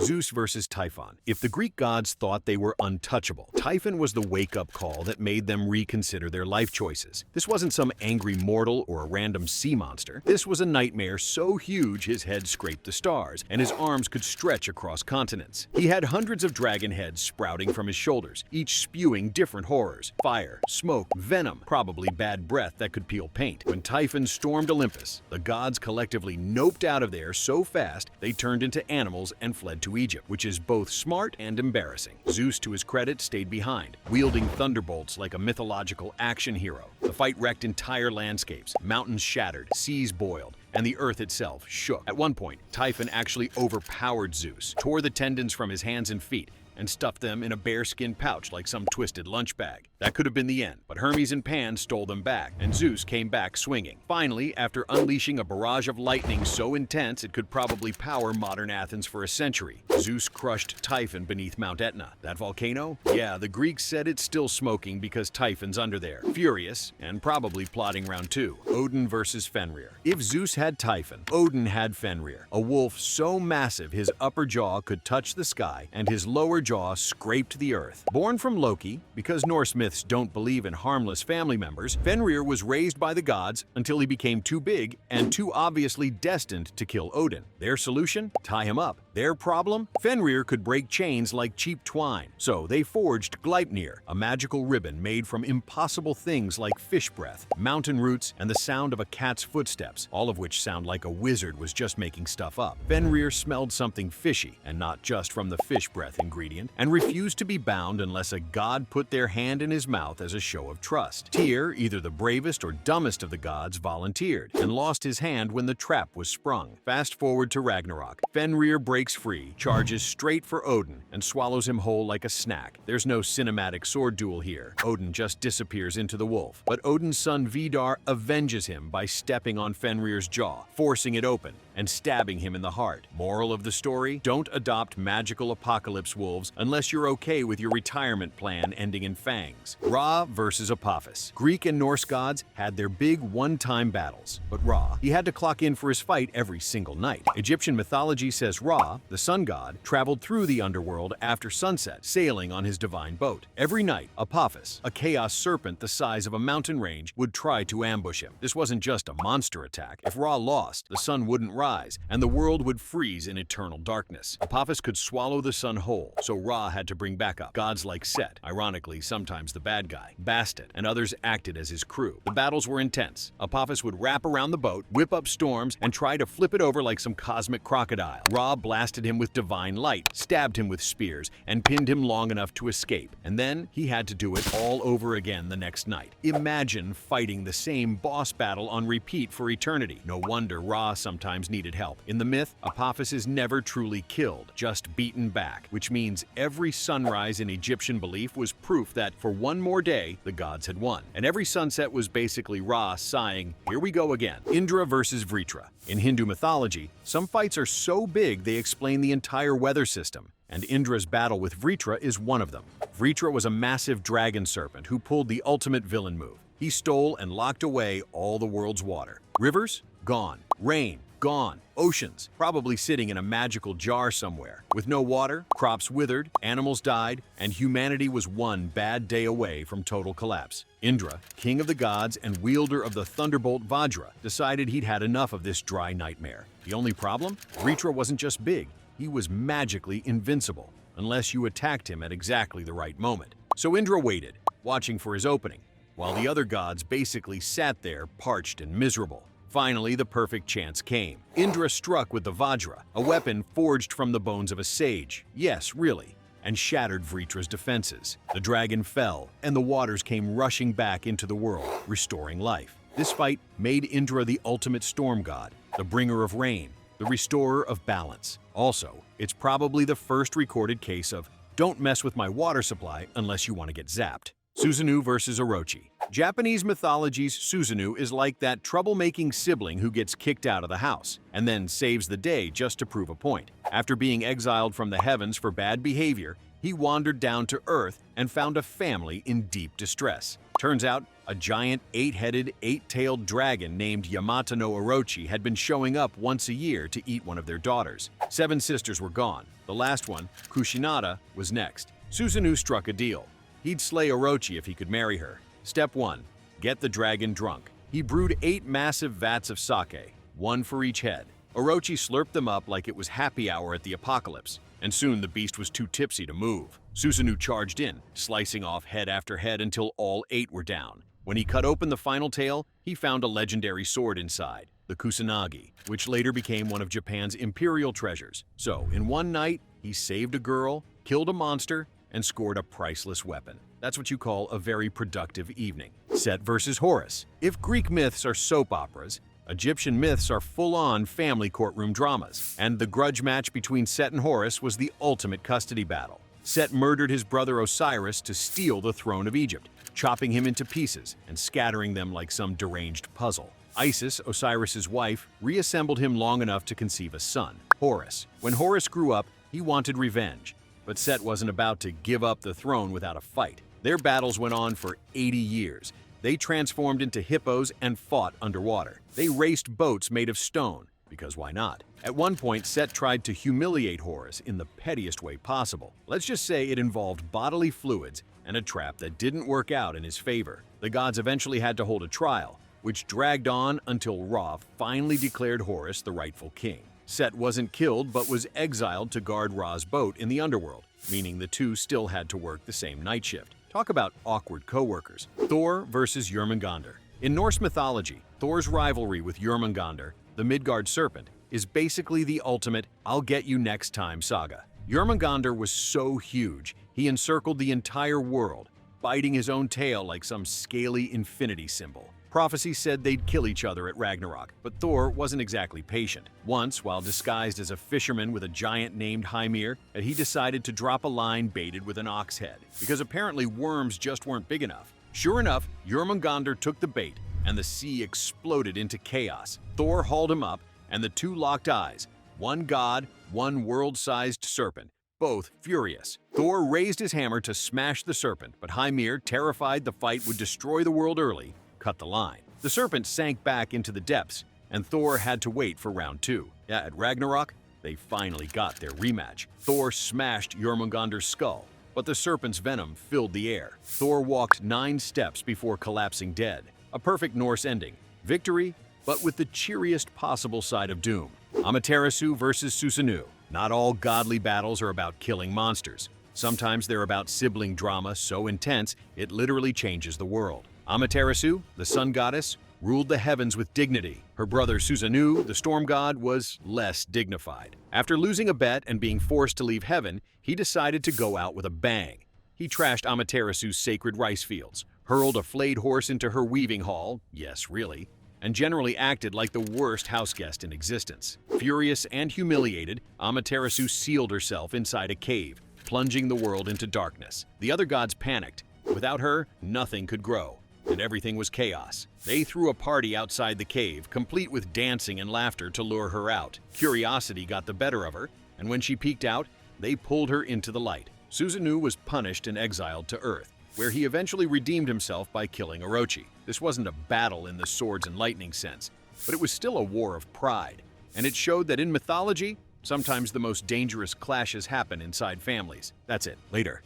Zeus versus Typhon. If the Greek gods thought they were untouchable, Typhon was the wake-up call that made them reconsider their life choices. This wasn't some angry mortal or a random sea monster. This was a nightmare so huge his head scraped the stars, and his arms could stretch across continents. He had hundreds of dragon heads sprouting from his shoulders, each spewing different horrors: fire, smoke, venom, probably bad breath that could peel paint. When Typhon stormed Olympus, the gods collectively noped out of there so fast they turned into animals and fled to Egypt, which is both smart and embarrassing. Zeus, to his credit, stayed behind, wielding thunderbolts like a mythological action hero. The fight wrecked entire landscapes, mountains shattered, seas boiled, and the earth itself shook. At one point, Typhon actually overpowered Zeus, tore the tendons from his hands and feet, and stuffed them in a bearskin pouch like some twisted lunch bag. That could have been the end, but Hermes and Pan stole them back, and Zeus came back swinging. Finally, after unleashing a barrage of lightning so intense it could probably power modern Athens for a century, Zeus crushed Typhon beneath Mount Etna. That volcano? Yeah, the Greeks said it's still smoking because Typhon's under there, furious, and probably plotting round two. Odin versus Fenrir. If Zeus had Typhon, Odin had Fenrir, a wolf so massive his upper jaw could touch the sky and his lower jaw scraped the earth. Born from Loki, because Norse myths don't believe in harmless family members, Fenrir was raised by the gods until he became too big and too obviously destined to kill Odin. Their solution? Tie him up. Their problem? Fenrir could break chains like cheap twine. So they forged Gleipnir, a magical ribbon made from impossible things like fish breath, mountain roots, and the sound of a cat's footsteps, all of which sound like a wizard was just making stuff up. Fenrir smelled something fishy, and not just from the fish breath ingredient, and refused to be bound unless a god put their hand in his mouth as a show of trust. Tyr, either the bravest or dumbest of the gods, volunteered, and lost his hand when the trap was sprung. Fast forward to Ragnarok. Fenrir breaks free, charges straight for Odin, and swallows him whole like a snack. There's no cinematic sword duel here. Odin just disappears into the wolf. But Odin's son Vidar avenges him by stepping on Fenrir's jaw, forcing it open, and stabbing him in the heart. Moral of the story? Don't adopt magical apocalypse wolves unless you're okay with your retirement plan ending in fangs. Ra versus Apophis. Greek and Norse gods had their big one-time battles, but Ra, he had to clock in for his fight every single night. Egyptian mythology says Ra, the sun god, traveled through the underworld after sunset, sailing on his divine boat. Every night, Apophis, a chaos serpent the size of a mountain range, would try to ambush him. This wasn't just a monster attack. If Ra lost, the sun wouldn't rise, and the world would freeze in eternal darkness. Apophis could swallow the sun whole, so Ra had to bring backup. Gods like Set, ironically sometimes the bad guy, Bastet, and others acted as his crew. The battles were intense. Apophis would wrap around the boat, whip up storms, and try to flip it over like some cosmic crocodile. Ra blasted him with divine light, stabbed him with spears, and pinned him long enough to escape. And then he had to do it all over again the next night. Imagine fighting the same boss battle on repeat for eternity. No wonder Ra sometimes needed help. In the myth, Apophis is never truly killed, just beaten back, which means every sunrise in Egyptian belief was proof that for one more day, the gods had won. And every sunset was basically Ra sighing, "Here we go again." Indra versus Vritra. In Hindu mythology, some fights are so big they explain the entire weather system, and Indra's battle with Vritra is one of them. Vritra was a massive dragon serpent who pulled the ultimate villain move. He stole and locked away all the world's water. Rivers? Gone. Rain? Gone. Oceans, probably sitting in a magical jar somewhere. With no water, crops withered, animals died, and humanity was one bad day away from total collapse. Indra, king of the gods and wielder of the thunderbolt Vajra, decided he'd had enough of this dry nightmare. The only problem? Vritra wasn't just big, he was magically invincible, unless you attacked him at exactly the right moment. So Indra waited, watching for his opening, while the other gods basically sat there parched and miserable. Finally, the perfect chance came. Indra struck with the Vajra, a weapon forged from the bones of a sage. Yes, really. And shattered Vritra's defenses. The dragon fell, and the waters came rushing back into the world, restoring life. This fight made Indra the ultimate storm god, the bringer of rain, the restorer of balance. Also, it's probably the first recorded case of "don't mess with my water supply unless you want to get zapped." Susanoo versus Orochi. Japanese mythology's Susanoo is like that troublemaking sibling who gets kicked out of the house and then saves the day just to prove a point. After being exiled from the heavens for bad behavior, he wandered down to Earth and found a family in deep distress. Turns out, A giant, eight-headed, eight-tailed dragon named Yamato no Orochi had been showing up once a year to eat one of their daughters. 7 sisters were gone. The last one, Kushinada, was next. Susanoo struck a deal. He'd slay Orochi if he could marry her. Step 1. Get the dragon drunk. He brewed 8 massive vats of sake, 1 for each head. Orochi slurped them up like it was happy hour at the apocalypse, and soon the beast was too tipsy to move. Susanoo charged in, slicing off head after head until all 8 were down. When he cut open the final tail, he found a legendary sword inside, the Kusanagi, which later became one of Japan's imperial treasures. So, in one night, he saved a girl, killed a monster, and scored a priceless weapon. That's what you call a very productive evening. Set versus Horus. If Greek myths are soap operas, Egyptian myths are full-on family courtroom dramas, and the grudge match between Set and Horus was the ultimate custody battle. Set murdered his brother Osiris to steal the throne of Egypt, chopping him into pieces and scattering them like some deranged puzzle. Isis, Osiris's wife, reassembled him long enough to conceive a son, Horus. When Horus grew up, he wanted revenge, but Set wasn't about to give up the throne without a fight. Their battles went on for 80 years. They transformed into hippos and fought underwater. They raced boats made of stone, because why not? At one point, Set tried to humiliate Horus in the pettiest way possible. Let's just say it involved bodily fluids and a trap that didn't work out in his favor. The gods eventually had to hold a trial, which dragged on until Ra finally declared Horus the rightful king. Set wasn't killed but was exiled to guard Ra's boat in the underworld, meaning the two still had to work the same night shift. Talk about awkward co-workers. Thor versus Jormungandr. In Norse mythology, Thor's rivalry with Jormungandr, the Midgard serpent, is basically the ultimate "I'll get you next time" saga. Jormungandr was so huge, he encircled the entire world, biting his own tail like some scaly infinity symbol. Prophecy said they'd kill each other at Ragnarok, but Thor wasn't exactly patient. Once, while disguised as a fisherman with a giant named Hymir, he decided to drop a line baited with an ox head, because apparently worms just weren't big enough. Sure enough, Jormungandr took the bait, and the sea exploded into chaos. Thor hauled him up, and the two locked eyes. One god, one world-sized serpent, both furious. Thor raised his hammer to smash the serpent, but Hymir, terrified the fight would destroy the world early, cut the line. The serpent sank back into the depths, and Thor had to wait for round 2. At Ragnarok, they finally got their rematch. Thor smashed Jormungandr's skull, but the serpent's venom filled the air. Thor walked 9 steps before collapsing dead. A perfect Norse ending. Victory, but with the cheeriest possible side of doom. Amaterasu versus Susanoo. Not all godly battles are about killing monsters. Sometimes they're about sibling drama so intense it literally changes the world. Amaterasu, the sun goddess, ruled the heavens with dignity. Her brother Susanoo, the storm god, was less dignified. After losing a bet and being forced to leave heaven, he decided to go out with a bang. He trashed Amaterasu's sacred rice fields, hurled a flayed horse into her weaving hall, yes, really, and generally acted like the worst houseguest in existence. Furious and humiliated, Amaterasu sealed herself inside a cave, plunging the world into darkness. The other gods panicked. Without her, nothing could grow, and everything was chaos. They threw a party outside the cave, complete with dancing and laughter to lure her out. Curiosity got the better of her, and when she peeked out, they pulled her into the light. Susanoo was punished and exiled to Earth, where he eventually redeemed himself by killing Orochi. This wasn't a battle in the swords and lightning sense, but it was still a war of pride, and it showed that in mythology, sometimes the most dangerous clashes happen inside families. That's it. Later.